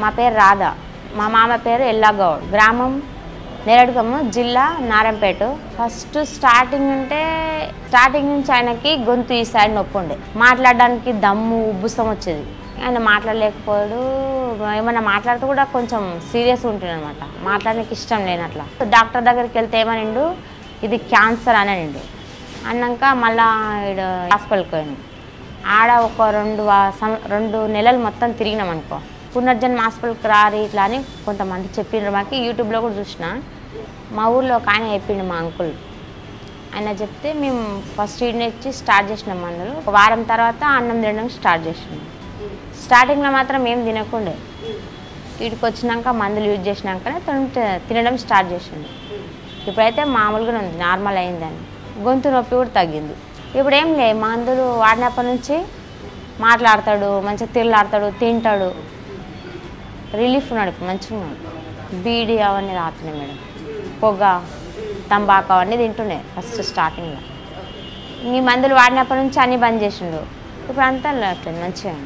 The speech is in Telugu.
మా పేరు రాధా, మా మామ పేరు ఎల్లాగౌడ్, గ్రామం నేరడుగమ్మ, జిల్లా నారాయణపేట. ఫస్ట్ స్టార్టింగ్ నుంచి ఆయనకి గొంతు ఈ సైడ్ నొప్పి ఉండే, మాట్లాడడానికి దమ్ము ఉబ్బుసం వచ్చేది. ఆయన మాట్లాడలేకపోయాడు, ఏమన్నా మాట్లాడుతూ కూడా కొంచెం సీరియస్ ఉంటుంది అనమాట, మాట్లాడడానికి ఇష్టం లేనట్లా. డాక్టర్ దగ్గరికి వెళ్తే ఏమనిండు, ఇది క్యాన్సర్ అని అనిండు. అన్నాక మళ్ళీ ఇక్కడ హాస్పిటల్కి పోయాను. ఆడ ఒక 2 నెలలు మొత్తం తిరిగినాం అనుకో. పునర్జన్మ హాస్పిటల్కి రారి ఇట్లా అని కొంతమంది చెప్పిండ్రు. మాకు యూట్యూబ్లో కూడా చూసిన. మా ఊర్లో ఒక ఆయన చెప్పిండు, మా అంకుల్. ఆయన చెప్తే మేము ఫస్ట్ ఈడ్ నుంచి స్టార్ట్ చేసినాం మందులు. ఒక వారం తర్వాత అన్నం తినడం స్టార్ట్ చేసినాం. స్టార్టింగ్లో మాత్రం ఏం తినకుండే, వీడికి వచ్చినాక మందులు యూజ్ చేసినాకనే తినడం స్టార్ట్ చేసిండు. ఇప్పుడైతే మామూలుగానే ఉంది, నార్మల్ అయిందని. గొంతు నొప్పి కూడా తగ్గింది. ఇప్పుడు ఏం లే, మందులు వాడినప్పటి నుంచి మాట్లాడతాడు, మంచిగా తిరలాడతాడు, తింటాడు, రిలీఫ్ ఉన్నాడు, మంచిగా ఉన్నాడు. బీడీ అవన్నీ తాగుతున్నాయి మేడం, పొగ తంబాకు అవన్నీ తింటుండే ఫస్ట్ స్టార్టింగ్లో. ఈ మందులు వాడినప్పటి నుంచి అన్నీ బంద్ చేసిండు. ఇప్పుడు అంతా మంచిగా